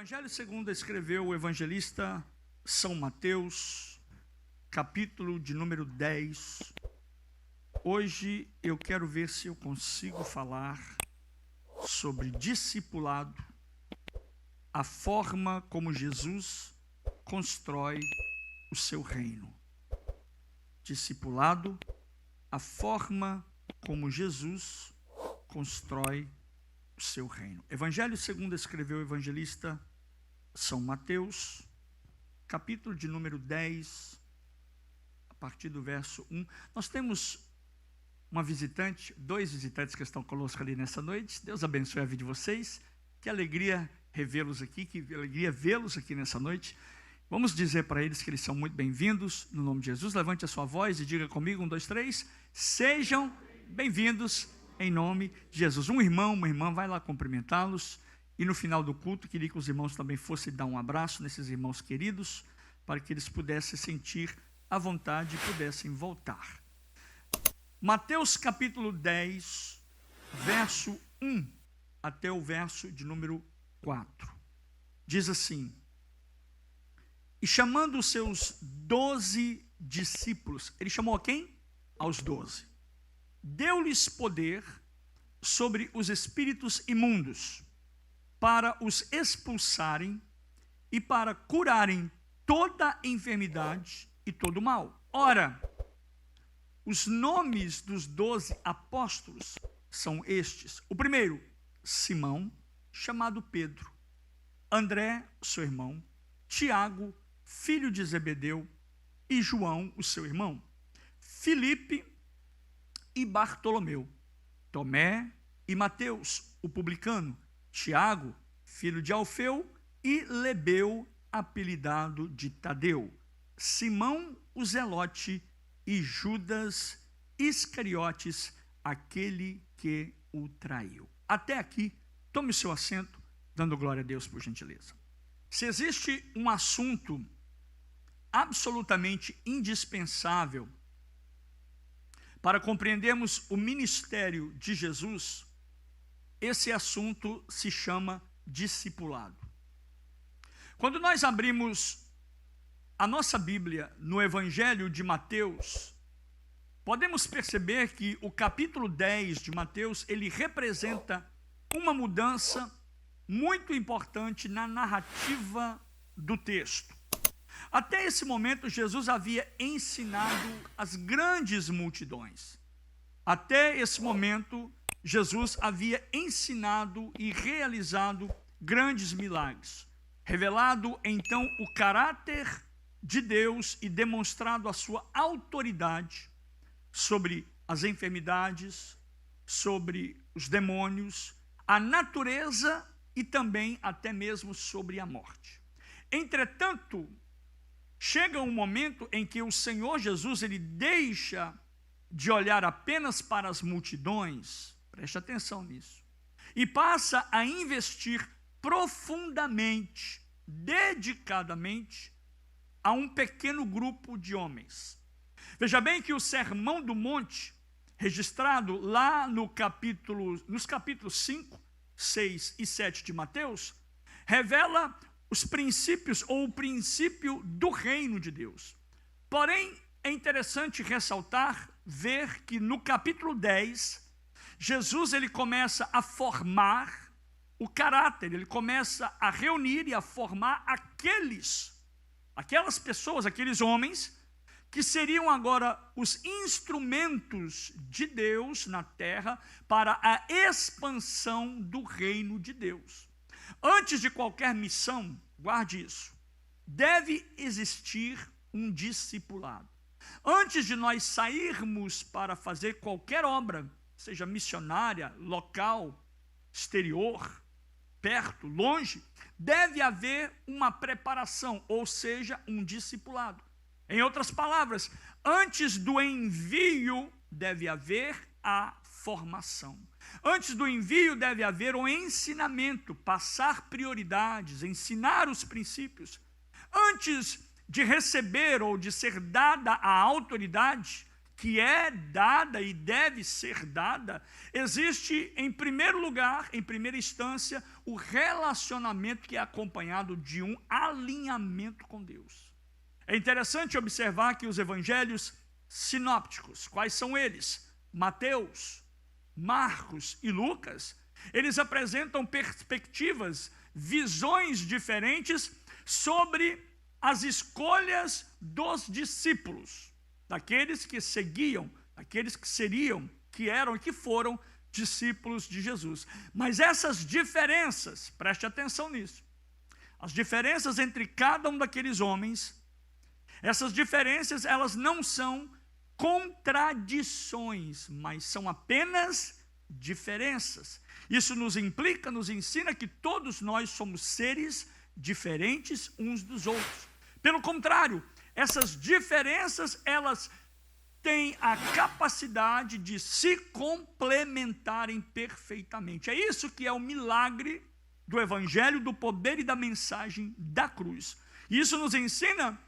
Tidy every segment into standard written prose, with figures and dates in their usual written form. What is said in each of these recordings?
Evangelho segundo escreveu o evangelista São Mateus, capítulo de número 10. Hoje eu quero ver se eu consigo falar sobre discipulado, a forma como Jesus constrói o seu reino. Discipulado, a forma como Jesus constrói o seu reino. Evangelho segundo escreveu o evangelista São Mateus, capítulo de número 10, a partir do verso 1. Nós temos dois visitantes que estão conosco ali nessa noite. Deus abençoe a vida de vocês. Que alegria revê-los aqui, que alegria vê-los aqui nessa noite. Vamos dizer para eles que eles são muito bem-vindos, no nome de Jesus. Levante a sua voz e diga comigo, 1, 2, 3. Sejam bem-vindos em nome de Jesus. Um irmão, uma irmã, vai lá cumprimentá-los. E no final do culto, queria que os irmãos também fossem dar um abraço nesses irmãos queridos, para que eles pudessem sentir a vontade e pudessem voltar. Mateus capítulo 10, verso 1 até o verso de número 4. Diz assim: E chamando os seus 12 discípulos, ele chamou a quem? Aos 12. Deu-lhes poder sobre os espíritos imundos, para os expulsarem e para curarem toda enfermidade e todo mal. Ora, os nomes dos 12 apóstolos são estes. O primeiro, Simão, chamado Pedro, André, seu irmão, Tiago, filho de Zebedeu, e João, o seu irmão, Filipe e Bartolomeu, Tomé e Mateus, o publicano, Tiago, filho de Alfeu, e Lebeu, apelidado de Tadeu, Simão o Zelote e Judas Iscariotes, aquele que o traiu. Até aqui, tome o seu assento, dando glória a Deus por gentileza. Se existe um assunto absolutamente indispensável para compreendermos o ministério de Jesus, esse assunto se chama discipulado. Quando nós abrimos a nossa Bíblia no Evangelho de Mateus, podemos perceber que o capítulo 10 de Mateus, ele representa uma mudança muito importante na narrativa do texto. Até esse momento, Jesus havia ensinado as grandes multidões. Até esse momento, Jesus havia ensinado e realizado grandes milagres, revelado então o caráter de Deus e demonstrado a sua autoridade sobre as enfermidades, sobre os demônios, a natureza e também até mesmo sobre a morte. Entretanto, chega um momento em que o Senhor Jesus, ele deixa de olhar apenas para as multidões, preste atenção nisso, e passa a investir profundamente, dedicadamente, a um pequeno grupo de homens. Veja bem que o Sermão do Monte, registrado lá nos capítulos 5, 6 e 7 de Mateus, revela os princípios ou o princípio do reino de Deus. Porém, é interessante ressaltar, ver que no capítulo 10, Jesus ele começa a formar o caráter, ele começa a reunir e a formar aquelas pessoas, aqueles homens, que seriam agora os instrumentos de Deus na terra para a expansão do reino de Deus. Antes de qualquer missão, guarde isso, deve existir um discipulado. Antes de nós sairmos para fazer qualquer obra, seja missionária, local, exterior, perto, longe, deve haver uma preparação, ou seja, um discipulado. Em outras palavras, antes do envio deve haver a formação. Antes do envio deve haver um ensinamento, passar prioridades, ensinar os princípios. Antes de receber ou de ser dada a autoridade, que é dada e deve ser dada, existe, em primeiro lugar, em primeira instância, o relacionamento que é acompanhado de um alinhamento com Deus. É interessante observar que os evangelhos sinópticos, quais são eles? Mateus, Marcos e Lucas, eles apresentam perspectivas, visões diferentes sobre as escolhas dos discípulos, daqueles que seguiam, daqueles que seriam, que eram e que foram discípulos de Jesus. Mas essas diferenças, preste atenção nisso, as diferenças entre cada um daqueles homens, essas diferenças, elas não são contradições, mas são apenas diferenças. Isso nos implica, nos ensina que todos nós somos seres diferentes uns dos outros. Pelo contrário, essas diferenças, elas têm a capacidade de se complementarem perfeitamente. É isso que é o milagre do Evangelho, do poder e da mensagem da cruz. E isso nos ensina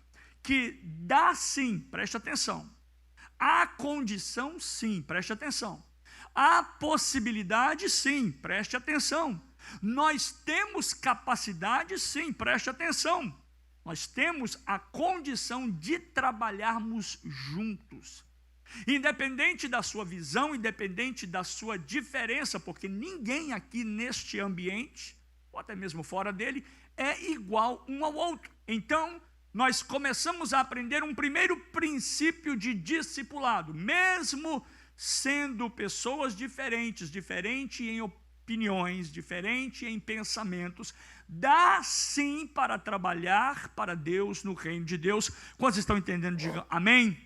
que dá sim, preste atenção, há condição sim, preste atenção, há possibilidade sim, preste atenção, nós temos capacidade sim, preste atenção, nós temos a condição de trabalharmos juntos, independente da sua visão, independente da sua diferença, porque ninguém aqui neste ambiente, ou até mesmo fora dele, é igual um ao outro. Então, nós começamos a aprender um primeiro princípio de discipulado, mesmo sendo pessoas diferentes, diferentes em opiniões, diferentes em pensamentos, dá sim para trabalhar para Deus no reino de Deus. Quantos estão entendendo? Digam amém.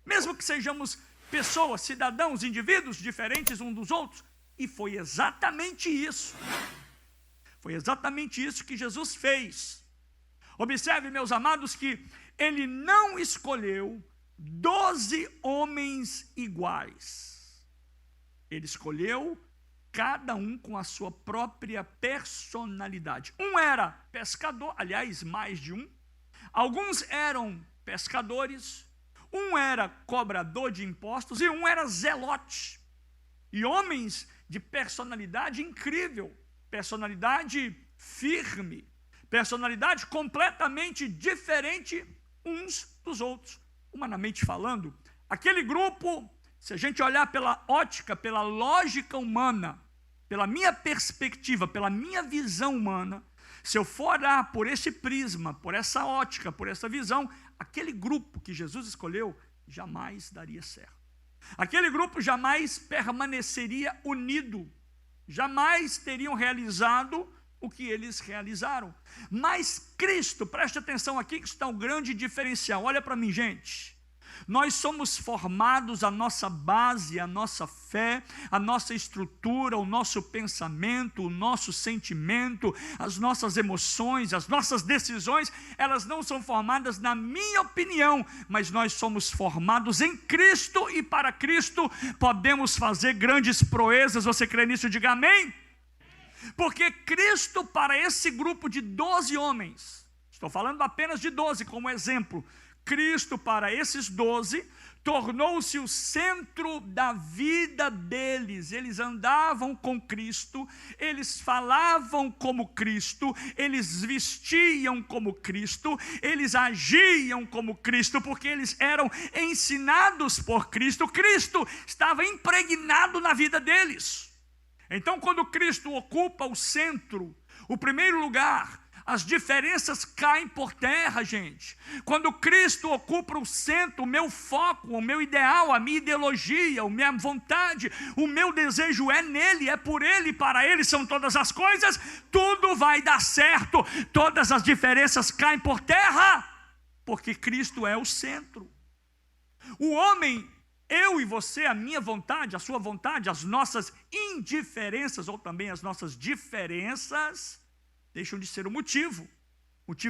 Mesmo que sejamos pessoas, cidadãos, indivíduos diferentes uns dos outros. E foi exatamente isso. Foi exatamente isso que Jesus fez. Observe, meus amados, que ele não escolheu 12 homens iguais. Ele escolheu cada um com a sua própria personalidade. Um era pescador, aliás, mais de um. Alguns eram pescadores, um era cobrador de impostos e um era zelote. E homens de personalidade incrível, personalidade firme, personalidade completamente diferente uns dos outros. Humanamente falando, aquele grupo, se a gente olhar pela ótica, pela lógica humana, pela minha perspectiva, pela minha visão humana, se eu for olhar por esse prisma, por essa ótica, por essa visão, aquele grupo que Jesus escolheu jamais daria certo. Aquele grupo jamais permaneceria unido, jamais teriam realizado o que eles realizaram. Mas Cristo, preste atenção aqui que está um grande diferencial. Olha para mim, gente. Nós somos formados, a nossa base, a nossa fé, a nossa estrutura, o nosso pensamento, o nosso sentimento, as nossas emoções, as nossas decisões, elas não são formadas na minha opinião, mas nós somos formados em Cristo e para Cristo podemos fazer grandes proezas. Você crê nisso? Diga amém. Porque Cristo, para esse grupo de 12 homens, estou falando apenas de 12 como exemplo, Cristo, para esses 12, tornou-se o centro da vida deles. Eles andavam com Cristo, eles falavam como Cristo, eles vestiam como Cristo, eles agiam como Cristo, porque eles eram ensinados por Cristo. Cristo estava impregnado na vida deles. Então, quando Cristo ocupa o centro, o primeiro lugar, as diferenças caem por terra, gente. Quando Cristo ocupa o centro, o meu foco, o meu ideal, a minha ideologia, a minha vontade, o meu desejo é nele, é por ele, para ele são todas as coisas, tudo vai dar certo. Todas as diferenças caem por terra, porque Cristo é o centro. O homem, eu e você, a minha vontade, a sua vontade, as nossas indiferenças ou também as nossas diferenças deixam de ser o motivo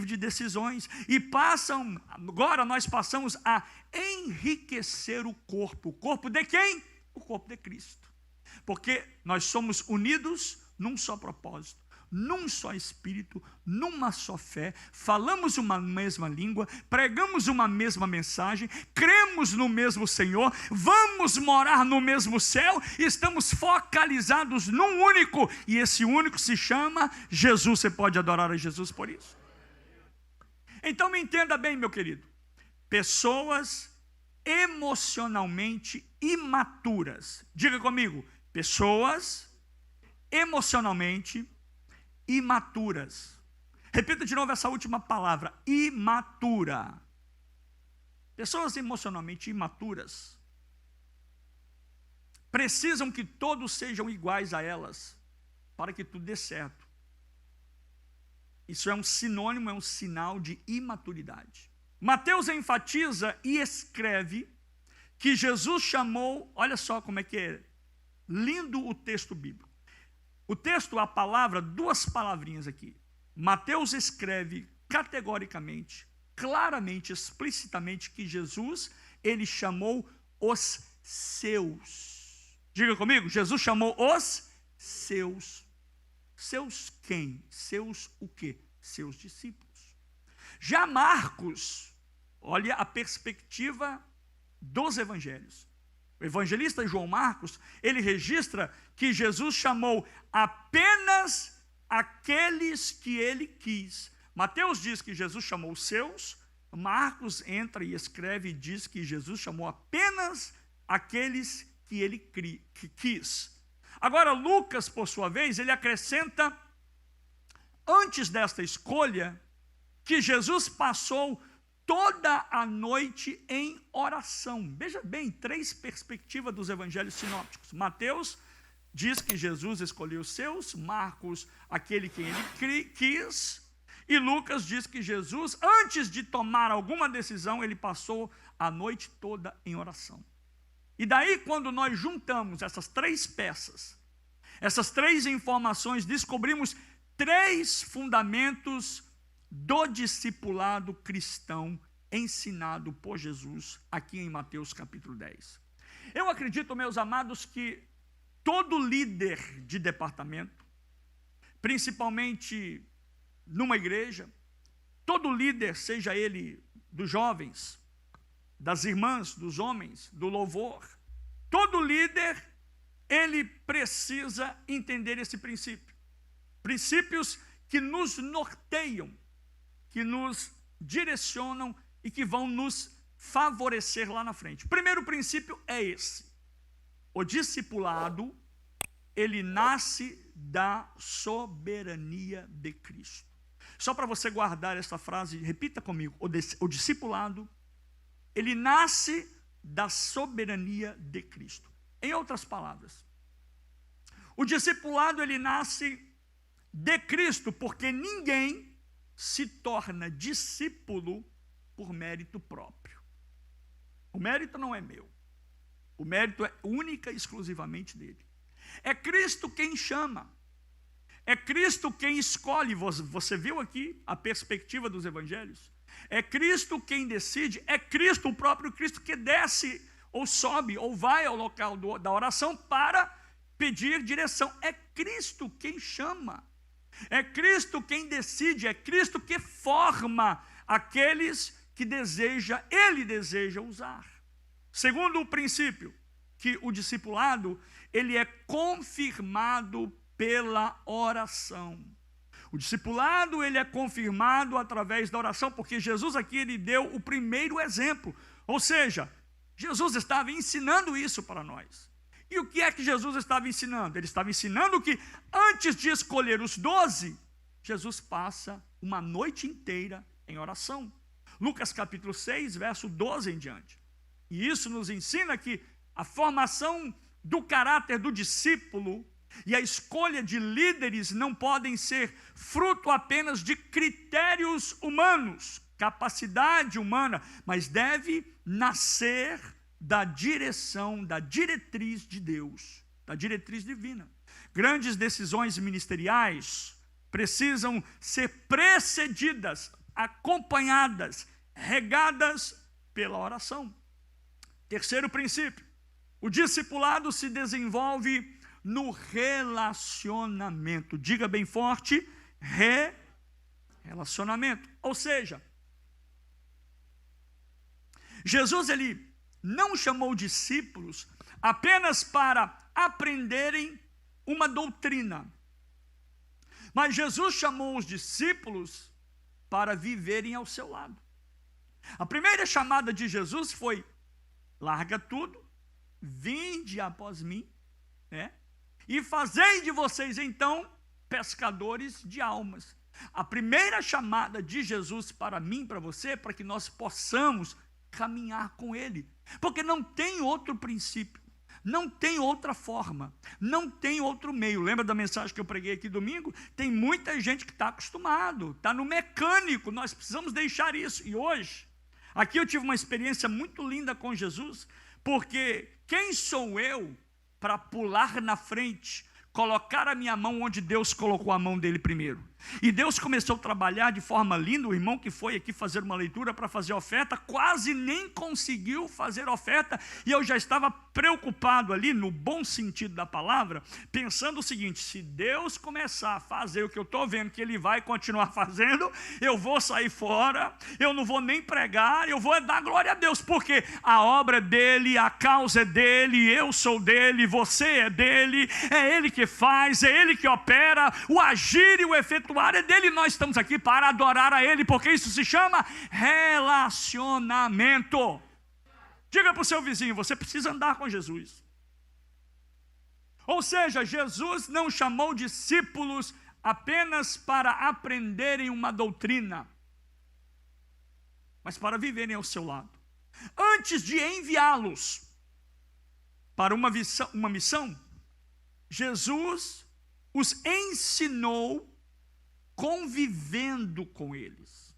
de decisões e passam, agora nós passamos a enriquecer o corpo. O corpo de quem? O corpo de Cristo. Porque nós somos unidos num só propósito, num só espírito, numa só fé, falamos uma mesma língua, pregamos uma mesma mensagem, cremos no mesmo Senhor, vamos morar no mesmo céu, e estamos focalizados num único, e esse único se chama Jesus. Você pode adorar a Jesus por isso? Então me entenda bem, meu querido. Pessoas emocionalmente imaturas. Diga comigo, pessoas emocionalmente imaturas. Repita de novo essa última palavra, imatura. Pessoas emocionalmente imaturas precisam que todos sejam iguais a elas para que tudo dê certo. Isso é um sinônimo, é um sinal de imaturidade. Mateus enfatiza e escreve que Jesus chamou, olha só como é que é lindo o texto bíblico. O texto, a palavra, duas palavrinhas aqui. Mateus escreve categoricamente, claramente, explicitamente que Jesus, ele chamou os seus. Diga comigo, Jesus chamou os seus. Seus quem? Seus o quê? Seus discípulos. Já Marcos, olha a perspectiva dos evangelhos. O evangelista João Marcos, ele registra que Jesus chamou apenas aqueles que ele quis. Mateus diz que Jesus chamou os seus, Marcos entra e escreve e diz que Jesus chamou apenas aqueles que ele quis. Agora, Lucas, por sua vez, ele acrescenta, antes desta escolha, que Jesus passou toda a noite em oração. Veja bem, três perspectivas dos evangelhos sinópticos. Mateus diz que Jesus escolheu os seus, Marcos, aquele que ele quis, e Lucas diz que Jesus, antes de tomar alguma decisão, ele passou a noite toda em oração. E daí, quando nós juntamos essas três peças, essas três informações, descobrimos três fundamentos do discipulado cristão ensinado por Jesus aqui em Mateus capítulo 10. Eu acredito, meus amados, que todo líder de departamento, principalmente numa igreja, todo líder, seja ele dos jovens, das irmãs, dos homens, do louvor, todo líder, ele precisa entender esse princípio. Princípios que nos norteiam, que nos direcionam e que vão nos favorecer lá na frente. O primeiro princípio é esse. O discipulado, ele nasce da soberania de Cristo. Só para você guardar essa frase, repita comigo. O discipulado, ele nasce da soberania de Cristo. Em outras palavras, o discipulado, ele nasce de Cristo, porque ninguém se torna discípulo por mérito próprio. O mérito não é meu. O mérito é única e exclusivamente dele. É Cristo quem chama. É Cristo quem escolhe. Você viu aqui a perspectiva dos evangelhos? É Cristo quem decide. É Cristo, o próprio Cristo, que desce ou sobe ou vai ao local da oração para pedir direção. É Cristo quem chama. É Cristo quem decide. É Cristo que forma aqueles que ele deseja usar. Segundo o princípio, que o discipulado, ele é confirmado pela oração. O discipulado, ele é confirmado através da oração, porque Jesus aqui, ele deu o primeiro exemplo. Ou seja, Jesus estava ensinando isso para nós. E o que é que Jesus estava ensinando? Ele estava ensinando que antes de escolher os 12, Jesus passa uma noite inteira em oração. Lucas capítulo 6, verso 12 em diante. E isso nos ensina que a formação do caráter do discípulo e a escolha de líderes não podem ser fruto apenas de critérios humanos, capacidade humana, mas deve nascer da direção, da diretriz de Deus, da diretriz divina. Grandes decisões ministeriais precisam ser precedidas, acompanhadas, regadas pela oração. Terceiro princípio, o discipulado se desenvolve no relacionamento. Diga bem forte, relacionamento. Ou seja, Jesus ele não chamou discípulos apenas para aprenderem uma doutrina, mas Jesus chamou os discípulos para viverem ao seu lado. A primeira chamada de Jesus foi: larga tudo, vinde após mim, e fazei de vocês então pescadores de almas. A primeira chamada de Jesus para mim, para você, para que nós possamos caminhar com Ele, porque não tem outro princípio, não tem outra forma, não tem outro meio. Lembra da mensagem que eu preguei aqui domingo? Tem muita gente que está acostumado, está no mecânico. Nós precisamos deixar isso. E hoje, aqui eu tive uma experiência muito linda com Jesus, porque quem sou eu para pular na frente, colocar a minha mão onde Deus colocou a mão dele primeiro? E Deus começou a trabalhar de forma linda. O irmão que foi aqui fazer uma leitura para fazer oferta, quase nem conseguiu fazer oferta, e eu já estava preocupado ali, no bom sentido da palavra, pensando o seguinte: se Deus começar a fazer o que eu estou vendo que Ele vai continuar fazendo, eu vou sair fora, eu não vou nem pregar, eu vou dar glória a Deus, porque a obra é dele, a causa é dele, eu sou dele, você é dele, é Ele que faz, é Ele que opera, o agir e o efetuar é dele. Nós estamos aqui para adorar a Ele, porque isso se chama relacionamento. Diga para o seu vizinho: você precisa andar com Jesus. Ou seja, Jesus não chamou discípulos apenas para aprenderem uma doutrina, mas para viverem ao seu lado. Antes de enviá-los para uma missão, Jesus os ensinou convivendo com eles.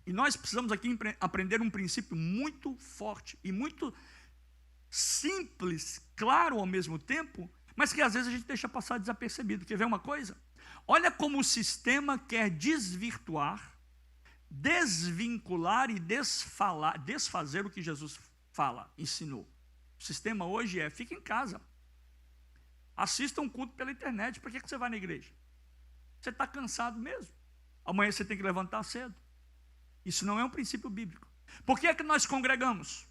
E nós precisamos aqui aprender um princípio muito forte e muito simples, claro ao mesmo tempo, mas que às vezes a gente deixa passar desapercebido. Quer ver uma coisa? Olha como o sistema quer desvirtuar, desvincular e desfazer o que Jesus ensinou. O sistema hoje é: fica em casa, assista um culto pela internet. Para que você vai na igreja? Você está cansado mesmo, amanhã você tem que levantar cedo. Isso não é um princípio bíblico. Por que é que nós congregamos?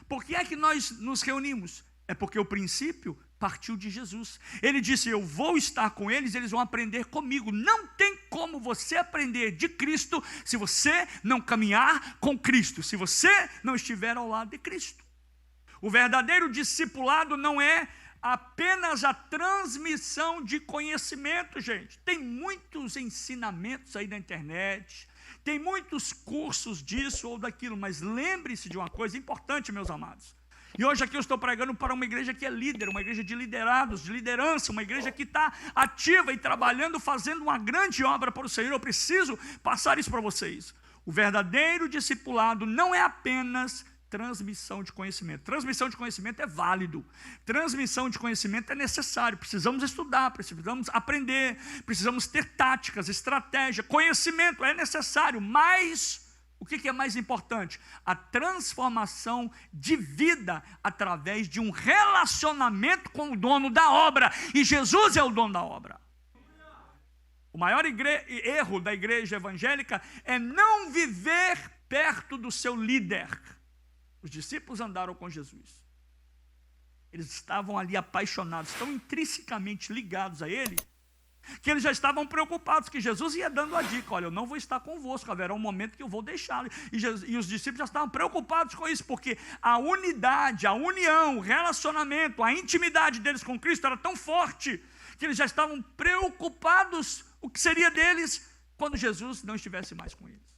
Por que é que nós nos reunimos? É porque o princípio partiu de Jesus. Ele disse: eu vou estar com eles, eles vão aprender comigo. Não tem como você aprender de Cristo se você não caminhar com Cristo, se você não estiver ao lado de Cristo. O verdadeiro discipulado não é apenas a transmissão de conhecimento, gente. Tem muitos ensinamentos aí na internet, tem muitos cursos disso ou daquilo, mas lembre-se de uma coisa importante, meus amados. E hoje aqui eu estou pregando para uma igreja que é líder, uma igreja de liderados, de liderança, uma igreja que está ativa e trabalhando, fazendo uma grande obra para o Senhor. Eu preciso passar isso para vocês. O verdadeiro discipulado não é apenas transmissão de conhecimento. Transmissão de conhecimento é válido, transmissão de conhecimento é necessário. Precisamos estudar, precisamos aprender, precisamos ter táticas, estratégia, conhecimento é necessário, mas o que é mais importante? A transformação de vida através de um relacionamento com o dono da obra, e Jesus é o dono da obra. O maior erro da igreja evangélica é não viver perto do seu líder. Os discípulos andaram com Jesus, eles estavam ali apaixonados, tão intrinsecamente ligados a Ele, que eles já estavam preocupados, que Jesus ia dando a dica: olha, eu não vou estar convosco, haverá um momento que eu vou deixá-lo. E os discípulos já estavam preocupados com isso, porque a unidade, a união, o relacionamento, a intimidade deles com Cristo era tão forte, que eles já estavam preocupados o que seria deles quando Jesus não estivesse mais com eles.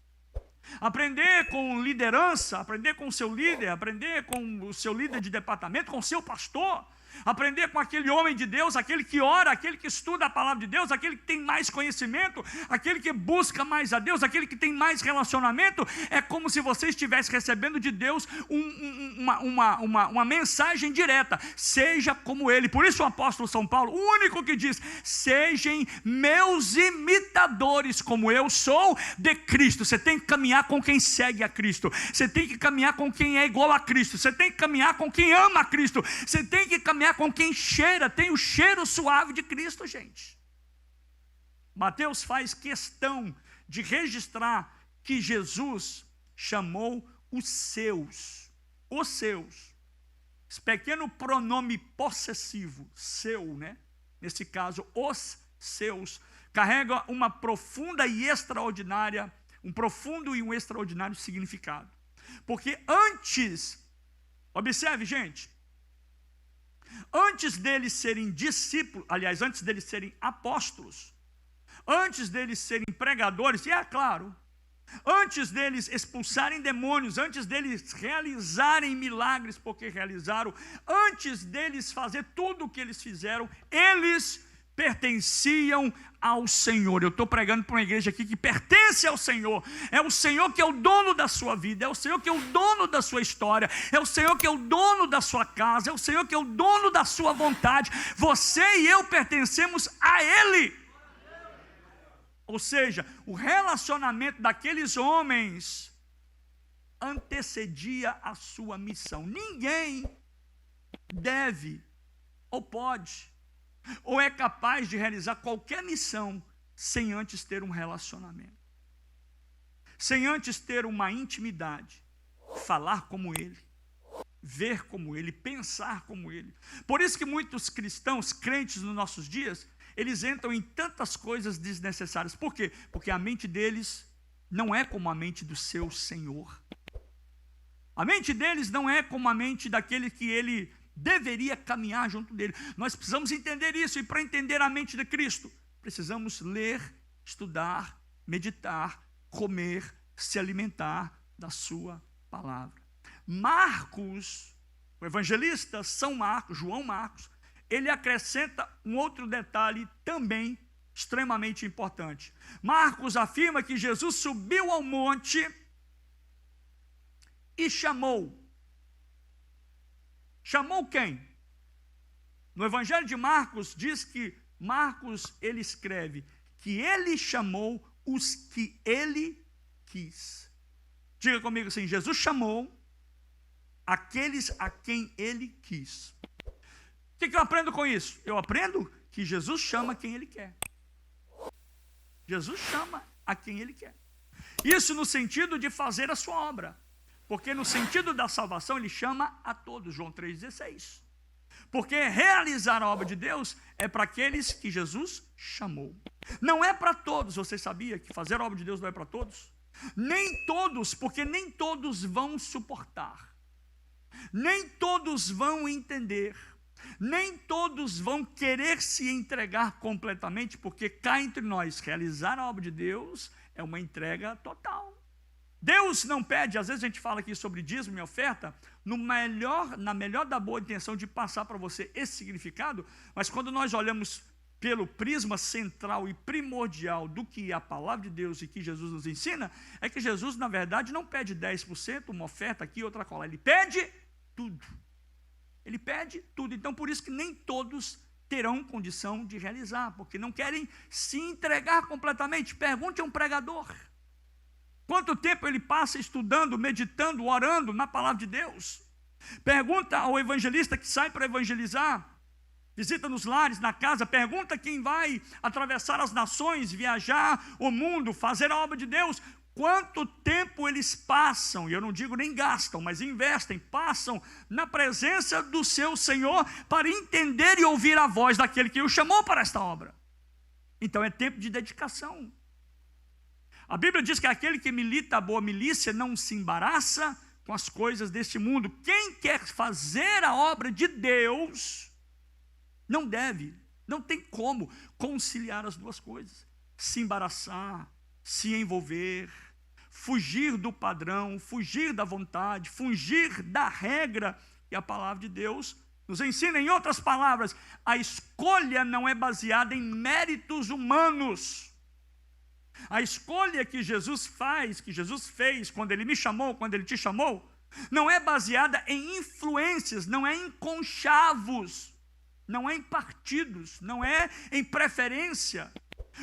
Aprender com liderança, aprender com o seu líder, aprender com o seu líder de departamento, com o seu pastor, aprender com aquele homem de Deus, aquele que ora, aquele que estuda a palavra de Deus, aquele que tem mais conhecimento, aquele que busca mais a Deus, aquele que tem mais relacionamento. É como se você estivesse recebendo de Deus uma mensagem direta: seja como Ele. Por isso o apóstolo São Paulo, o único que diz: sejam meus imitadores, como eu sou de Cristo. Você tem que caminhar com quem segue a Cristo, você tem que caminhar com quem é igual a Cristo, você tem que caminhar com quem ama a Cristo, você tem que caminhar caminhar com quem cheira, tem o cheiro suave de Cristo, gente. Mateus faz questão de registrar que Jesus chamou os seus. Esse pequeno pronome possessivo, seu, né? Nesse caso, os seus, carrega uma profunda e extraordinária, um profundo e um extraordinário significado. Porque antes, observe, gente, antes deles serem discípulos, aliás, antes deles serem apóstolos, antes deles serem pregadores, e é claro, antes deles expulsarem demônios, antes deles realizarem milagres, porque realizaram, antes deles fazer tudo o que eles fizeram, eles pertenciam ao Senhor. Eu estou pregando para uma igreja aqui que pertence ao Senhor. É o Senhor que é o dono da sua vida, é o Senhor que é o dono da sua história, é o Senhor que é o dono da sua casa, é o Senhor que é o dono da sua vontade. Você e eu pertencemos a Ele. Ou seja, o relacionamento daqueles homens antecedia a sua missão. Ninguém deve, ou pode, ou é capaz de realizar qualquer missão sem antes ter um relacionamento, sem antes ter uma intimidade, falar como Ele, ver como Ele, pensar como Ele. Por isso que muitos cristãos, crentes nos nossos dias, eles entram em tantas coisas desnecessárias. Por quê? Porque a mente deles não é como a mente do seu Senhor. A mente deles não é como a mente daquele que ele deveria caminhar junto dele. Nós precisamos entender isso, e para entender a mente de Cristo, precisamos ler, estudar, meditar, comer, se alimentar da sua palavra. Marcos, o evangelista São Marcos, João Marcos, ele acrescenta um outro detalhe também extremamente importante. Marcos afirma que Jesus subiu ao monte e chamou. Chamou quem? No Evangelho de Marcos diz que Marcos, ele escreve que ele chamou os que ele quis. Diga comigo assim: Jesus chamou aqueles a quem ele quis. O que eu aprendo com isso? Eu aprendo que Jesus chama quem Ele quer. Jesus chama a quem Ele quer. Isso no sentido de fazer a sua obra. Porque no sentido da salvação Ele chama a todos, João 3,16. Porque realizar a obra de Deus é para aqueles que Jesus chamou. Não é para todos. Você sabia que fazer a obra de Deus não é para todos? Nem todos, porque nem todos vão suportar. Nem todos vão entender. Nem todos vão querer se entregar completamente, porque cá entre nós, realizar a obra de Deus é uma entrega total. Deus não pede, às vezes a gente fala aqui sobre dízimo e oferta, na melhor da boa intenção de passar para você esse significado, mas quando nós olhamos pelo prisma central e primordial do que é a palavra de Deus e que Jesus nos ensina, é que Jesus, na verdade, não pede 10%, uma oferta aqui, outra colar, Ele pede tudo. Ele pede tudo. Então, por isso que nem todos terão condição de realizar, porque não querem se entregar completamente. Pergunte a um pregador. Quanto tempo ele passa estudando, meditando, orando na palavra de Deus? Pergunta ao evangelista que sai para evangelizar, visita nos lares, na casa, pergunta quem vai atravessar as nações, viajar o mundo, fazer a obra de Deus. Quanto tempo eles passam, e eu não digo nem gastam, mas investem, passam na presença do seu Senhor para entender e ouvir a voz daquele que o chamou para esta obra. Então é tempo de dedicação. A Bíblia diz que aquele que milita a boa milícia não se embaraça com as coisas deste mundo. Quem quer fazer a obra de Deus não deve, não tem como conciliar as duas coisas. Se embaraçar, se envolver, fugir do padrão, fugir da vontade, fugir da regra que a palavra de Deus nos ensina. Em outras palavras, a escolha não é baseada em méritos humanos. A escolha que Jesus faz, que Jesus fez quando Ele me chamou, quando Ele te chamou, não é baseada em influências, não é em conchavos, não é em partidos, não é em preferência,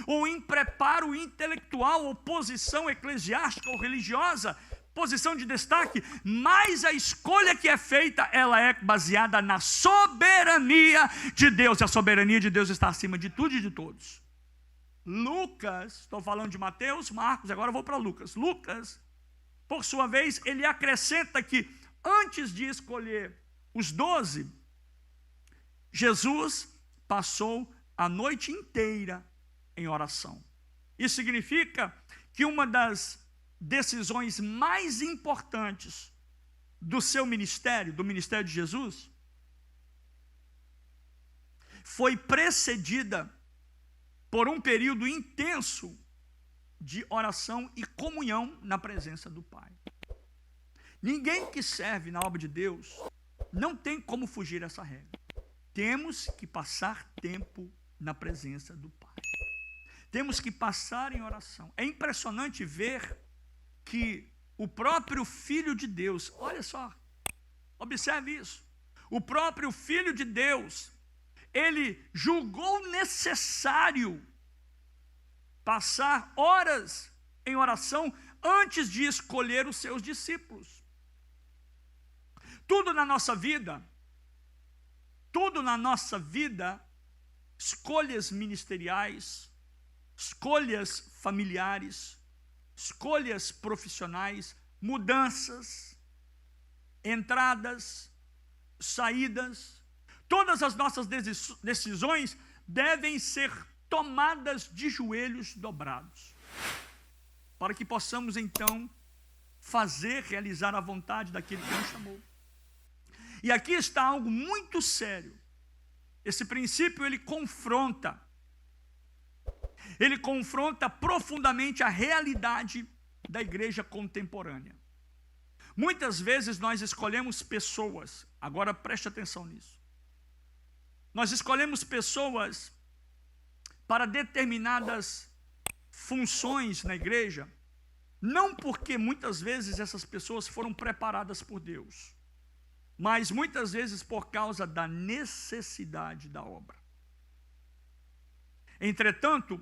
ou em preparo intelectual, ou posição eclesiástica ou religiosa. posição de destaque, mas a escolha que é feita, ela é baseada na soberania de Deus. E a soberania de Deus está acima de tudo e de todos. Lucas, estou falando de Mateus, Marcos, agora eu vou para Lucas. Lucas, por sua vez, ele acrescenta que antes de escolher os 12, Jesus passou a noite inteira em oração. Isso significa que uma das decisões mais importantes do seu ministério, do ministério de Jesus, foi precedida por um período intenso de oração e comunhão na presença do Pai. Ninguém que serve na obra de Deus não tem como fugir dessa regra. Temos que passar tempo na presença do Pai. Temos que passar em oração. É impressionante ver que o próprio Filho de Deus, olha só, observe isso, o próprio Filho de Deus, ele julgou necessário passar horas em oração antes de escolher os seus discípulos. Tudo na nossa vida, escolhas ministeriais, escolhas familiares, escolhas profissionais, mudanças, entradas, saídas, todas as nossas decisões devem ser tomadas de joelhos dobrados, para que possamos então realizar a vontade daquele que nos chamou. E aqui está algo muito sério. Esse princípio ele confronta profundamente a realidade da igreja contemporânea. Muitas vezes nós escolhemos pessoas, agora preste atenção nisso. Nós escolhemos pessoas para determinadas funções na igreja, não porque muitas vezes essas pessoas foram preparadas por Deus, mas muitas vezes por causa da necessidade da obra. Entretanto,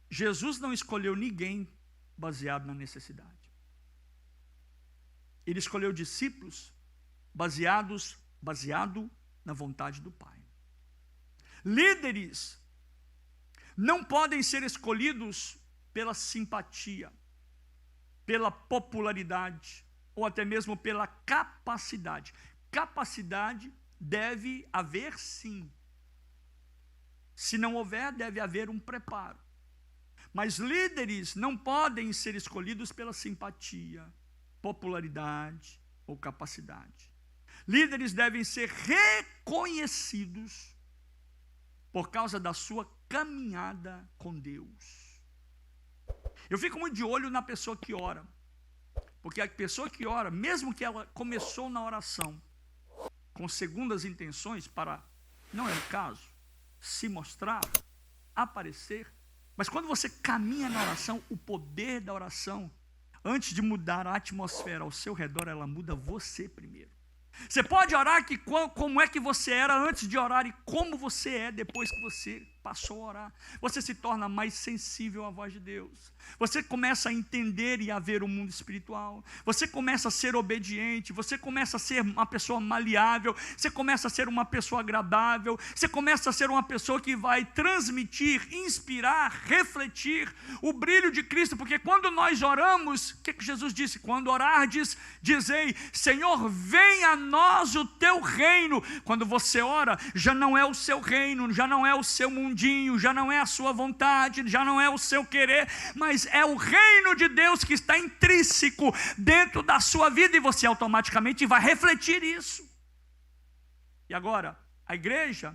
Jesus não escolheu ninguém baseado na necessidade. Ele escolheu discípulos baseado na vontade do Pai. Líderes não podem ser escolhidos pela simpatia, pela popularidade, ou até mesmo pela capacidade. Capacidade deve haver sim. Se não houver, deve haver um preparo. Mas líderes não podem ser escolhidos pela simpatia, popularidade ou capacidade. Líderes devem ser reconhecidos por causa da sua caminhada com Deus. Eu fico muito de olho na pessoa que ora. Porque a pessoa que ora, mesmo que ela começou na oração com segundas intenções para, não é o caso, se mostrar, aparecer, mas quando você caminha na oração, o poder da oração, antes de mudar a atmosfera ao seu redor, ela muda você primeiro. Você pode orar como é que você era antes de orar e como você é depois que você passou a orar. Você se torna mais sensível à voz de Deus. Você começa a entender e a ver o mundo espiritual. Você começa a ser obediente. Você começa a ser uma pessoa maleável. Você começa a ser uma pessoa agradável. Você começa a ser uma pessoa que vai transmitir, inspirar, refletir o brilho de Cristo. Porque quando nós oramos, o que Jesus disse? Quando orardes, dizei: Senhor, venha a nós o teu reino. Quando você ora, já não é o seu reino, já não é o seu mundinho, já não é a sua vontade, já não é o seu querer, mas é o reino de Deus que está intrínseco dentro da sua vida, e você automaticamente vai refletir isso. E agora, a igreja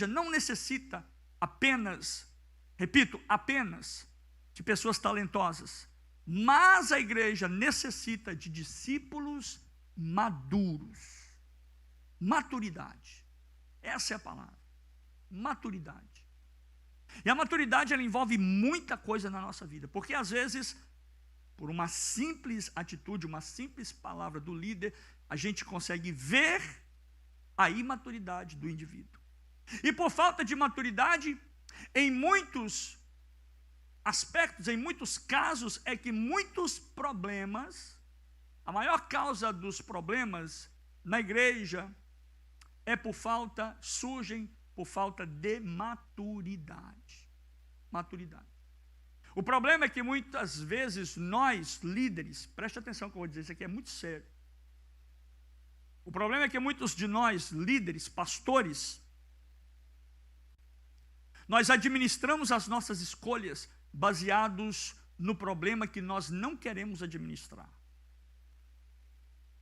não necessita apenas, repito, apenas de pessoas talentosas, mas a igreja necessita de discípulos maduros. Maturidade, essa é a palavra, maturidade. E a maturidade, ela envolve muita coisa na nossa vida, porque às vezes, por uma simples atitude, uma simples palavra do líder, a gente consegue ver a imaturidade do indivíduo. E por falta de maturidade, em muitos aspectos, em muitos casos, é que muitos problemas, a maior causa dos problemas na igreja surgem por falta de maturidade. O problema é que muitas vezes nós, líderes, preste atenção que eu vou dizer, isso aqui é muito sério. O problema é que muitos de nós, líderes, pastores, nós administramos as nossas escolhas baseados no problema que nós não queremos administrar.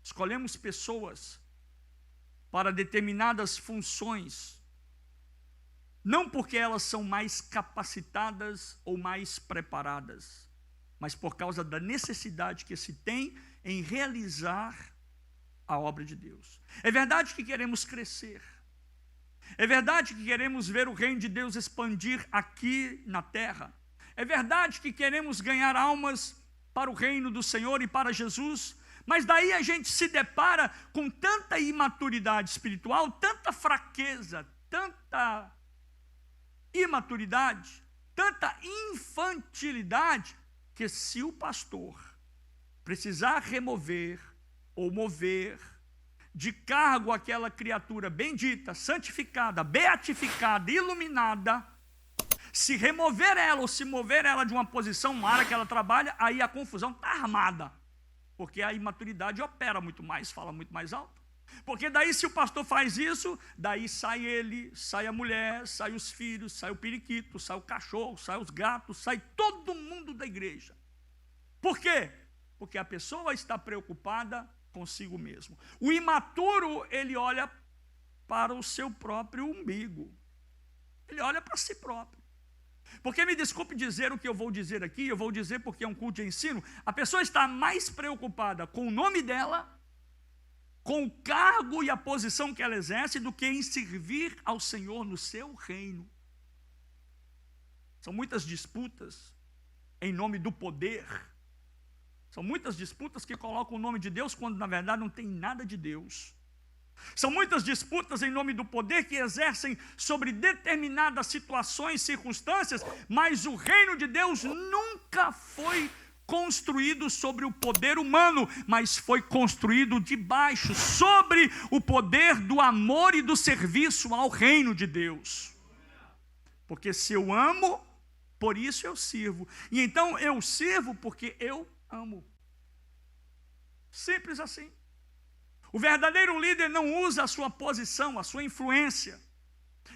Escolhemos pessoas para determinadas funções, não porque elas são mais capacitadas ou mais preparadas, mas por causa da necessidade que se tem em realizar a obra de Deus. É verdade que queremos crescer. É verdade que queremos ver o reino de Deus expandir aqui na terra. É verdade que queremos ganhar almas para o reino do Senhor e para Jesus. Mas daí a gente se depara com tanta imaturidade espiritual, tanta fraqueza, tanta imaturidade, tanta infantilidade, que se o pastor precisar remover ou mover de cargo aquela criatura bendita, santificada, beatificada, iluminada, se remover ela ou se mover ela de uma posição, uma área que ela trabalha, aí a confusão está armada, porque a imaturidade opera muito mais, fala muito mais alto. Porque daí se o pastor faz isso, daí sai ele, sai a mulher, sai os filhos, sai o periquito, sai o cachorro, sai os gatos, sai todo mundo da igreja. Por quê? Porque a pessoa está preocupada consigo mesmo. O imaturo, ele olha para o seu próprio umbigo. Ele olha para si próprio. Porque me desculpe dizer o que eu vou dizer aqui, eu vou dizer porque é um culto de ensino, a pessoa está mais preocupada com o nome dela, com o cargo e a posição que ela exerce, do que em servir ao Senhor no seu reino. São muitas disputas em nome do poder. São muitas disputas que colocam o nome de Deus quando na verdade não tem nada de Deus. São muitas disputas em nome do poder que exercem sobre determinadas situações, circunstâncias, mas o reino de Deus nunca foi construído sobre o poder humano, mas foi construído debaixo, sobre o poder do amor e do serviço ao reino de Deus. Porque se eu amo, por isso eu sirvo. E então eu sirvo porque eu amo. Simples assim. O verdadeiro líder não usa a sua posição, a sua influência,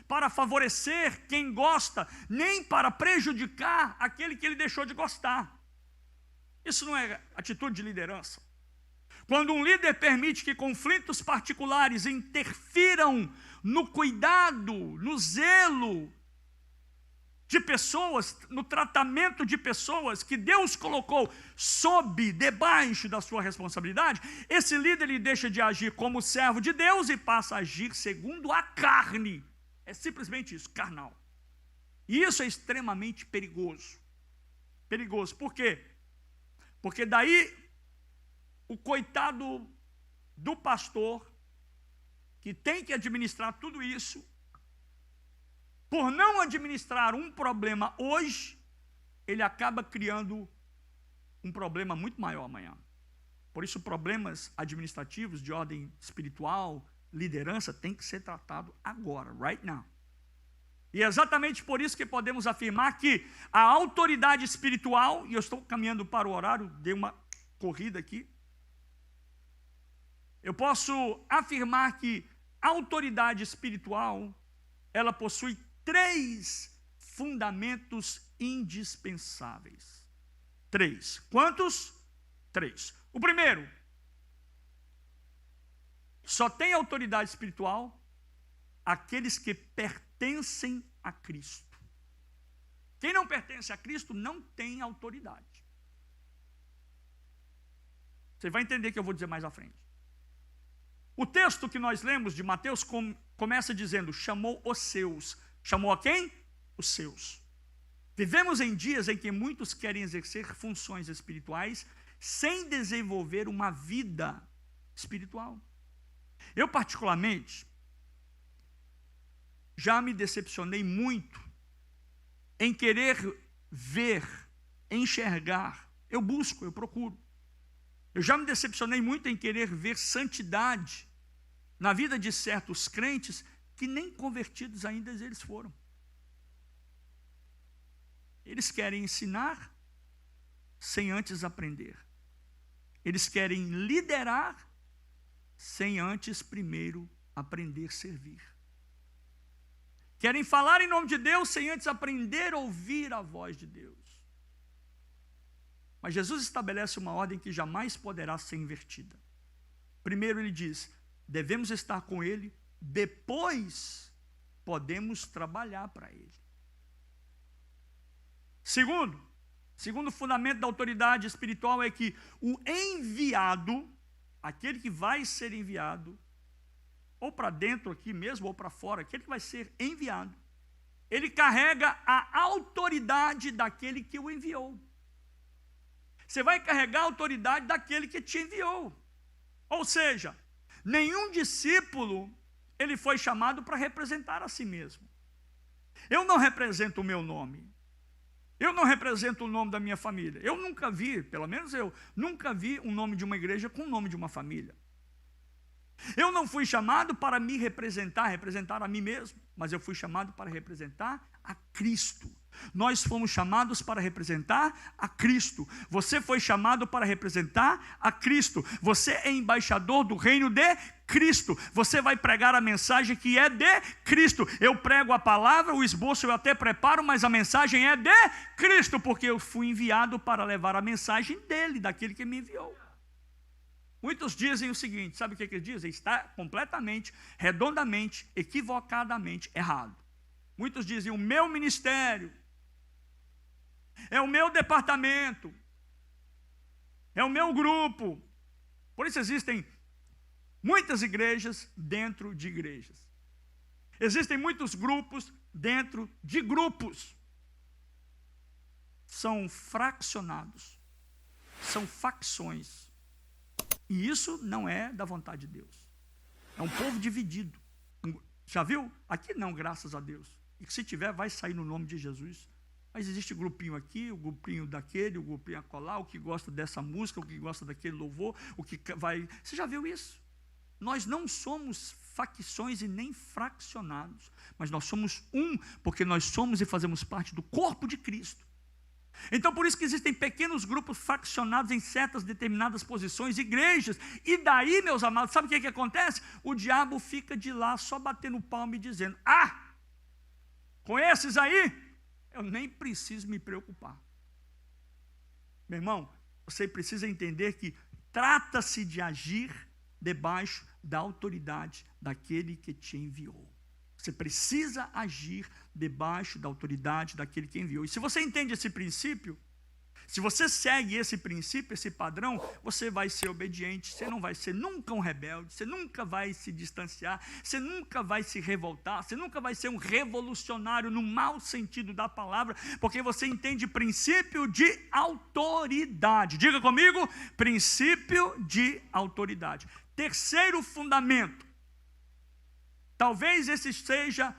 para favorecer quem gosta, nem para prejudicar aquele que ele deixou de gostar. Isso não é atitude de liderança. Quando um líder permite que conflitos particulares interfiram no cuidado, no zelo de pessoas, no tratamento de pessoas que Deus colocou debaixo da sua responsabilidade, esse líder ele deixa de agir como servo de Deus e passa a agir segundo a carne. É simplesmente isso, carnal. E isso é extremamente perigoso. Perigoso, por quê? Porque daí o coitado do pastor, que tem que administrar tudo isso, por não administrar um problema hoje, ele acaba criando um problema muito maior amanhã. Por isso, problemas administrativos de ordem espiritual, liderança, tem que ser tratado agora, right now. E é exatamente por isso que podemos afirmar que a autoridade espiritual, e eu estou caminhando para o horário, dei uma corrida aqui, eu posso afirmar que a autoridade espiritual, ela possui 3 fundamentos indispensáveis. 3. Quantos? 3. O primeiro, só tem autoridade espiritual aqueles que pertencem a Cristo. Quem não pertence a Cristo não tem autoridade. Você vai entender o que eu vou dizer mais à frente. O texto que nós lemos de Mateus começa dizendo, chamou os seus. Chamou a quem? Os seus. Vivemos em dias em que muitos querem exercer funções espirituais sem desenvolver uma vida espiritual. Eu, particularmente, já me decepcionei muito em querer ver, enxergar. Eu busco, eu procuro. Eu já me decepcionei muito em querer ver santidade na vida de certos crentes que nem convertidos ainda eles foram. Eles querem ensinar sem antes aprender. Eles querem liderar sem antes primeiro aprender a servir. Querem falar em nome de Deus sem antes aprender a ouvir a voz de Deus. Mas Jesus estabelece uma ordem que jamais poderá ser invertida. Primeiro ele diz, devemos estar com Ele, depois podemos trabalhar para Ele. Segundo fundamento da autoridade espiritual é que o enviado, aquele que vai ser enviado, ou para dentro aqui mesmo, ou para fora, aquele que vai ser enviado, ele carrega a autoridade daquele que o enviou. Você vai carregar a autoridade daquele que te enviou. Ou seja, nenhum discípulo, ele foi chamado para representar a si mesmo. Eu não represento o meu nome. Eu não represento o nome da minha família. Eu nunca vi, pelo menos eu, nunca vi um nome de uma igreja com o nome de uma família. Eu não fui chamado para me representar a mim mesmo, mas eu fui chamado para representar a Cristo. Nós fomos chamados para representar a Cristo. Você foi chamado para representar a Cristo. Você é embaixador do reino de Cristo. Você vai pregar a mensagem que é de Cristo. Eu prego a palavra, o esboço eu até preparo, mas a mensagem é de Cristo, porque eu fui enviado para levar a mensagem dele, daquele que me enviou. Muitos dizem o seguinte, sabe o que eles dizem? Está completamente, redondamente, equivocadamente errado. Muitos dizem, o meu ministério é o meu departamento, é o meu grupo. Por isso existem muitas igrejas dentro de igrejas. Existem muitos grupos dentro de grupos. São fraccionados, são facções. E isso não é da vontade de Deus. É um povo dividido. Já viu? Aqui não, graças a Deus. E que se tiver, vai sair no nome de Jesus. Mas existe grupinho aqui, o grupinho daquele, o grupinho acolá, o que gosta dessa música, o que gosta daquele louvor, o que vai... Você já viu isso? Nós não somos facções e nem fraccionados, mas nós somos um, porque nós somos e fazemos parte do corpo de Cristo. Então por isso que existem pequenos grupos faccionados em certas determinadas posições, igrejas, e daí, meus amados, sabe o que acontece? O diabo fica de lá só batendo palma e dizendo, com esses aí, eu nem preciso me preocupar. Meu irmão, você precisa entender que trata-se de agir debaixo da autoridade daquele que te enviou. Você precisa agir debaixo da autoridade daquele que enviou. E se você entende esse princípio, se você segue esse princípio, esse padrão, você vai ser obediente, você não vai ser nunca um rebelde, você nunca vai se distanciar, você nunca vai se revoltar, você nunca vai ser um revolucionário no mau sentido da palavra, porque você entende princípio de autoridade. Diga comigo, princípio de autoridade. Terceiro fundamento. Talvez esse seja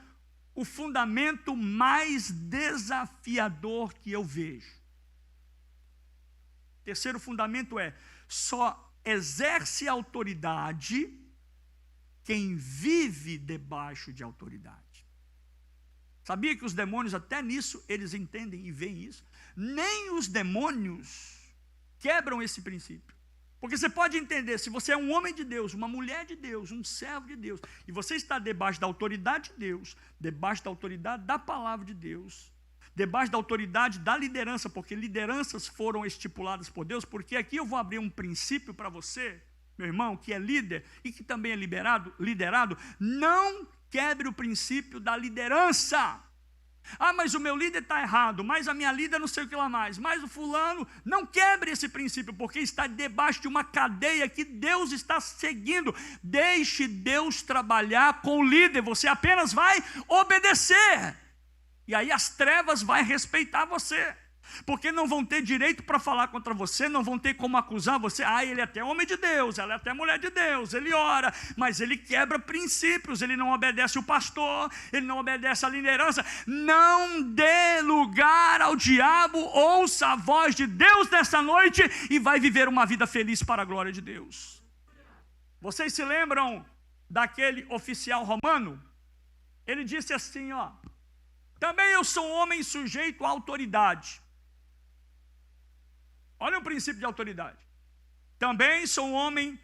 o fundamento mais desafiador que eu vejo. Terceiro fundamento é, só exerce autoridade quem vive debaixo de autoridade. Sabia que os demônios, até nisso, eles entendem e veem isso? Nem os demônios quebram esse princípio. Porque você pode entender, se você é um homem de Deus, uma mulher de Deus, um servo de Deus, e você está debaixo da autoridade de Deus, debaixo da autoridade da palavra de Deus, debaixo da autoridade da liderança, porque lideranças foram estipuladas por Deus, porque aqui eu vou abrir um princípio para você, meu irmão, que é líder e que também é liderado, não quebre o princípio da liderança. Mas o meu líder está errado, mas a minha líder não sei o que lá mais, mas o fulano, não quebre esse princípio, porque está debaixo de uma cadeia que Deus está seguindo. Deixe Deus trabalhar com o líder, você apenas vai obedecer, e aí as trevas vão respeitar você. Porque não vão ter direito para falar contra você, não vão ter como acusar você. Ele é até homem de Deus, ela é até mulher de Deus, ele ora, mas ele quebra princípios, ele não obedece o pastor, ele não obedece a liderança. Não dê lugar ao diabo, ouça a voz de Deus nessa noite e vai viver uma vida feliz para a glória de Deus. Vocês se lembram daquele oficial romano? Ele disse assim, também eu sou um homem sujeito à autoridade. Olha o princípio de autoridade. Também sou um homem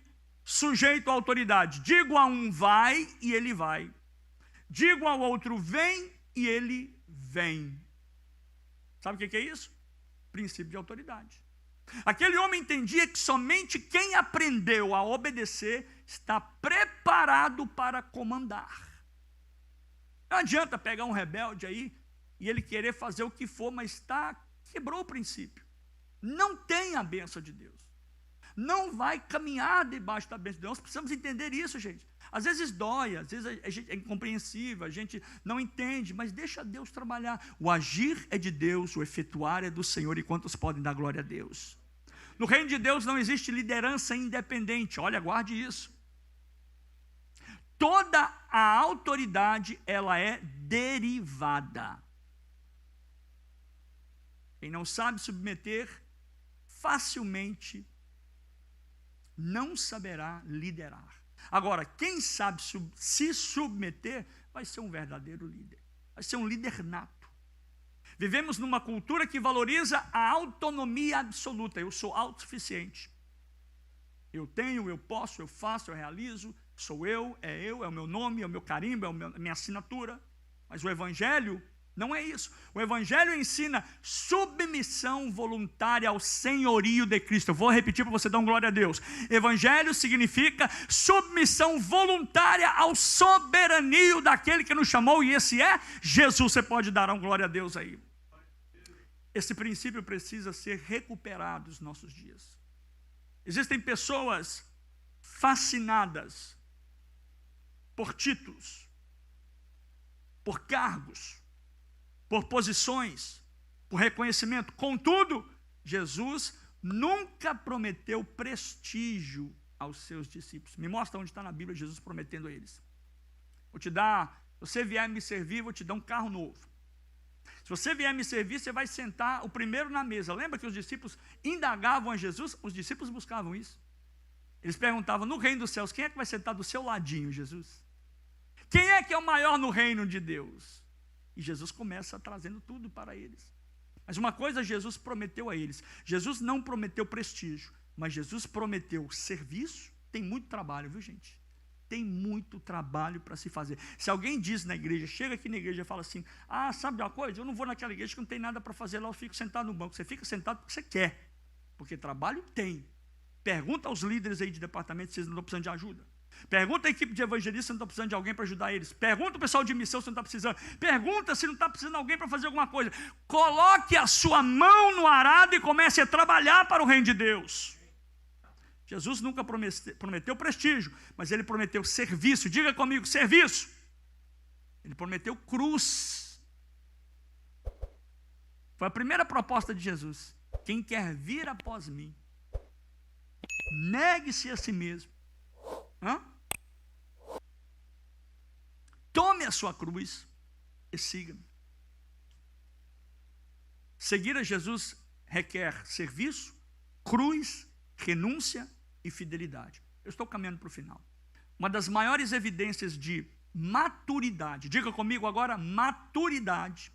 sujeito à autoridade. Digo a um vai e ele vai. Digo ao outro vem e ele vem. Sabe o que é isso? Princípio de autoridade. Aquele homem entendia que somente quem aprendeu a obedecer está preparado para comandar. Não adianta pegar um rebelde aí e ele querer fazer o que for, mas quebrou o princípio. Não tem a bênção de Deus. Não vai caminhar debaixo da bênção de Deus. Nós precisamos entender isso, gente. Às vezes dói, às vezes a gente é incompreensível, a gente não entende, mas deixa Deus trabalhar. O agir é de Deus, o efetuar é do Senhor, e quantos podem dar glória a Deus? No reino de Deus não existe liderança independente. Olha, guarde isso. Toda a autoridade, ela é derivada. Quem não sabe submeter, facilmente não saberá liderar. Agora, quem sabe se submeter, vai ser um verdadeiro líder. Vai ser um líder nato. Vivemos numa cultura que valoriza a autonomia absoluta. Eu sou autossuficiente. Eu tenho, eu posso, eu faço, eu realizo. Sou eu, é o meu nome, é o meu carimbo, é a minha assinatura. Mas o Evangelho não é isso. O Evangelho ensina submissão voluntária ao senhorio de Cristo. Eu vou repetir para você dar glória a Deus. Evangelho significa submissão voluntária ao soberanio daquele que nos chamou, e esse é Jesus. Você pode dar glória a Deus aí. Esse princípio precisa ser recuperado nos nossos dias. Existem pessoas fascinadas por títulos, por cargos, por posições, por reconhecimento. Contudo, Jesus nunca prometeu prestígio aos seus discípulos. Me mostra onde está na Bíblia Jesus prometendo a eles. Vou te dar, se você vier me servir, vou te dar um carro novo. Se você vier me servir, você vai sentar o primeiro na mesa. Lembra que os discípulos indagavam a Jesus? Os discípulos buscavam isso. Eles perguntavam, no reino dos céus, quem é que vai sentar do seu ladinho, Jesus? Quem é que é o maior no reino de Deus? E Jesus começa trazendo tudo para eles. Mas uma coisa Jesus prometeu a eles. Jesus não prometeu prestígio, mas Jesus prometeu serviço. Tem muito trabalho, viu, gente? Tem muito trabalho para se fazer. Se alguém diz na igreja, chega aqui na igreja e fala assim, sabe de uma coisa? Eu não vou naquela igreja que não tem nada para fazer lá, eu fico sentado no banco. Você fica sentado porque você quer, porque trabalho tem. Pergunta aos líderes aí de departamento se eles não estão precisando de ajuda. Pergunta à equipe de evangelistas se não está precisando de alguém para ajudar eles. Pergunta ao pessoal de missão se não está precisando. Pergunta se não está precisando de alguém para fazer alguma coisa. Coloque a sua mão no arado e comece a trabalhar para o reino de Deus. Jesus nunca prometeu prestígio, mas ele prometeu serviço. Diga comigo, serviço. Ele prometeu cruz. Foi a primeira proposta de Jesus. Quem quer vir após mim, negue-se a si mesmo. Tome a sua cruz e siga-me. Seguir a Jesus requer serviço, cruz, renúncia e fidelidade. Eu estou caminhando para o final. Uma das maiores evidências de maturidade, diga comigo agora, maturidade.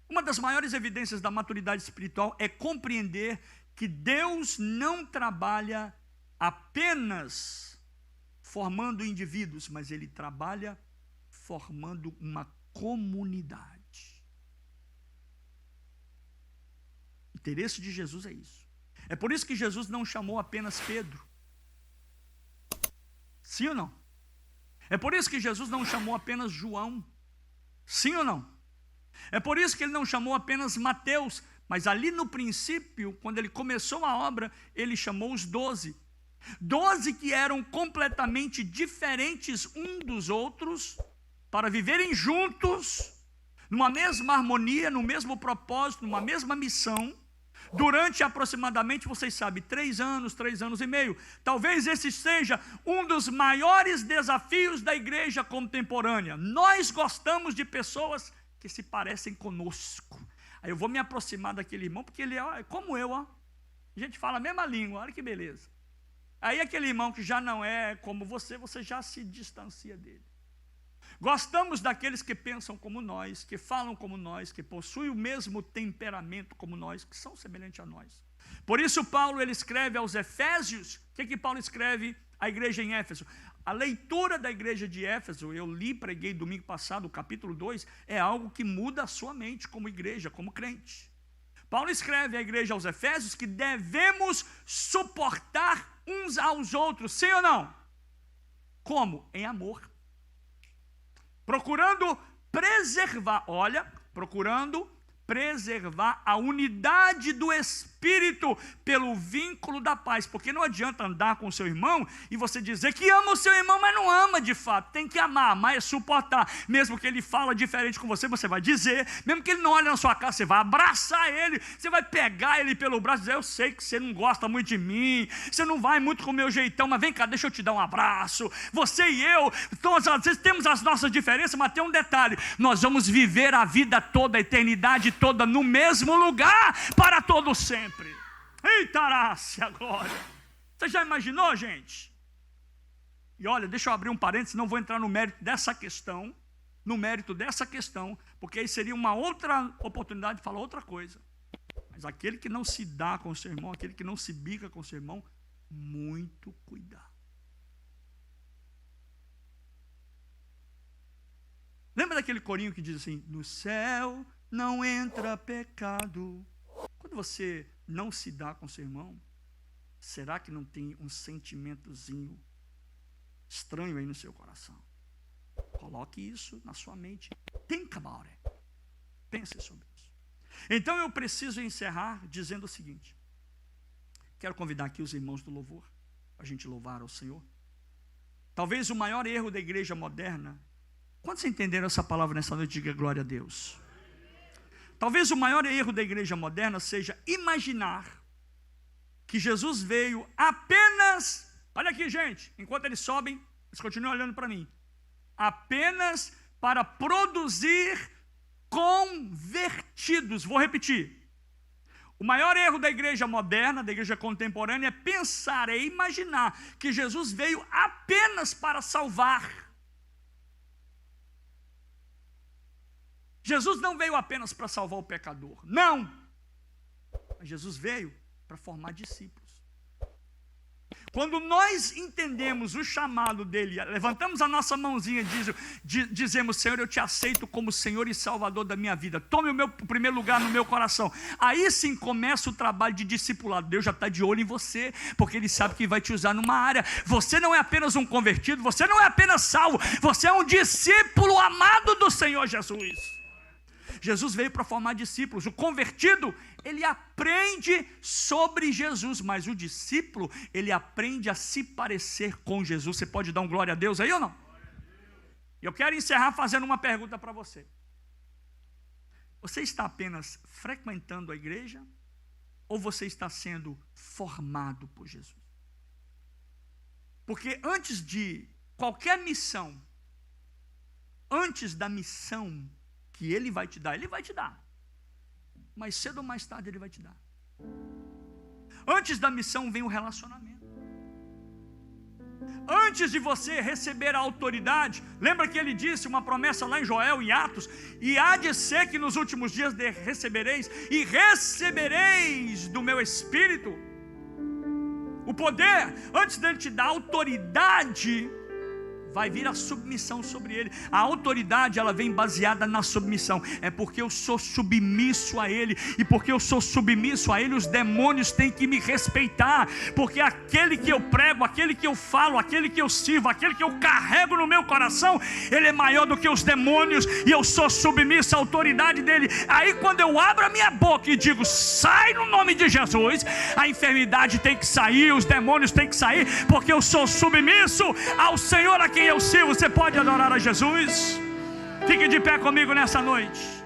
Uma das maiores evidências da maturidade espiritual é compreender que Deus não trabalha apenas formando indivíduos, mas Ele trabalha formando uma comunidade. O interesse de Jesus é isso. É por isso que Jesus não chamou apenas Pedro. Sim ou não? É por isso que Jesus não chamou apenas João. Sim ou não? É por isso que Ele não chamou apenas Mateus, mas ali no princípio, quando Ele começou a obra, Ele chamou os 12. 12 que eram completamente diferentes um dos outros, para viverem juntos, numa mesma harmonia, no mesmo propósito, numa mesma missão, durante aproximadamente, vocês sabem, 3 anos, 3 anos e meio. Talvez esse seja um dos maiores desafios da igreja contemporânea. Nós gostamos de pessoas que se parecem conosco. Aí eu vou me aproximar daquele irmão, porque ele é como eu, ó. A gente fala a mesma língua, olha que beleza. Aí aquele irmão que já não é como você já se distancia dele. Gostamos daqueles que pensam como nós, que falam como nós, que possuem o mesmo temperamento como nós, que são semelhantes a nós. Por isso Paulo ele escreve aos Efésios. O que Paulo escreve à igreja em Éfeso? A leitura da igreja de Éfeso, eu preguei domingo passado, o capítulo 2, é algo que muda a sua mente como igreja, como crente. Paulo escreve à igreja aos Efésios que devemos suportar uns aos outros, sim ou não? Como? Em amor. Procurando preservar a unidade do Espírito pelo vínculo da paz. Porque não adianta andar com o seu irmão e você dizer que ama o seu irmão, mas não ama de fato. Tem que amar é suportar. Mesmo que ele fala diferente com você, você vai dizer. Mesmo que ele não olhe na sua cara, você vai abraçar ele. Você vai pegar ele pelo braço e dizer: eu sei que você não gosta muito de mim, você não vai muito com o meu jeitão, mas vem cá, deixa eu te dar um abraço. Você e eu, todas as vezes temos as nossas diferenças, mas tem um detalhe: nós vamos viver a vida toda, a eternidade toda no mesmo lugar para todo sempre. Eita, Arácia, glória! Você já imaginou, gente? E olha, deixa eu abrir um parênteses, não vou entrar no mérito dessa questão, porque aí seria uma outra oportunidade de falar outra coisa. Mas aquele que não se dá com o seu irmão, aquele que não se bica com o seu irmão, muito cuidado. Lembra daquele corinho que diz assim: no céu não entra pecado. Quando você não se dá com seu irmão, será que não tem um sentimentozinho estranho aí no seu coração? Coloque isso na sua mente. Think about it. Pense sobre isso. Então eu preciso encerrar dizendo o seguinte. Quero convidar aqui os irmãos do louvor, para a gente louvar ao Senhor. Talvez o maior erro da igreja moderna. Quantos entenderam essa palavra nessa noite? Diga glória a Deus. Talvez o maior erro da igreja moderna seja imaginar que Jesus veio apenas, olha aqui, gente, enquanto eles sobem, eles continuam olhando para mim, apenas para produzir convertidos. Vou repetir. O maior erro da igreja moderna, da igreja contemporânea, é pensar, é imaginar que Jesus veio apenas para salvar. Jesus não veio apenas para salvar o pecador, não. Mas Jesus veio para formar discípulos. Quando nós entendemos o chamado dele, levantamos a nossa mãozinha e dizemos: Senhor, eu te aceito como Senhor e Salvador da minha vida, tome o primeiro lugar no meu coração. Aí sim começa o trabalho de discipulado. Deus já está de olho em você, porque Ele sabe que vai te usar numa área. Você não é apenas um convertido, você não é apenas salvo, você é um discípulo amado do Senhor Jesus. Jesus veio para formar discípulos. O convertido, ele aprende sobre Jesus, mas o discípulo, ele aprende a se parecer com Jesus. Você pode dar um glória a Deus aí ou não? Eu quero encerrar fazendo uma pergunta para você. Você está apenas frequentando a igreja ou você está sendo formado por Jesus? Porque antes de qualquer missão, antes da missão que Ele vai te dar. Mais cedo ou mais tarde Ele vai te dar. Antes da missão vem o relacionamento. Antes de você receber a autoridade, lembra que Ele disse uma promessa lá em Joel, em Atos: e há de ser que nos últimos dias recebereis do meu Espírito o poder. Antes dele te dar autoridade, vai vir a submissão sobre ele. A autoridade, ela vem baseada na submissão. É porque eu sou submisso a ele, e porque eu sou submisso a ele, os demônios têm que me respeitar, porque aquele que eu prego, aquele que eu falo, aquele que eu sirvo, aquele que eu carrego no meu coração, ele é maior do que os demônios, e eu sou submisso à autoridade dele. Aí quando eu abro a minha boca e digo: sai no nome de Jesus, a enfermidade tem que sair, os demônios têm que sair, porque eu sou submisso ao Senhor a quem eu sirvo. Você pode adorar a Jesus? Fique de pé comigo nessa noite.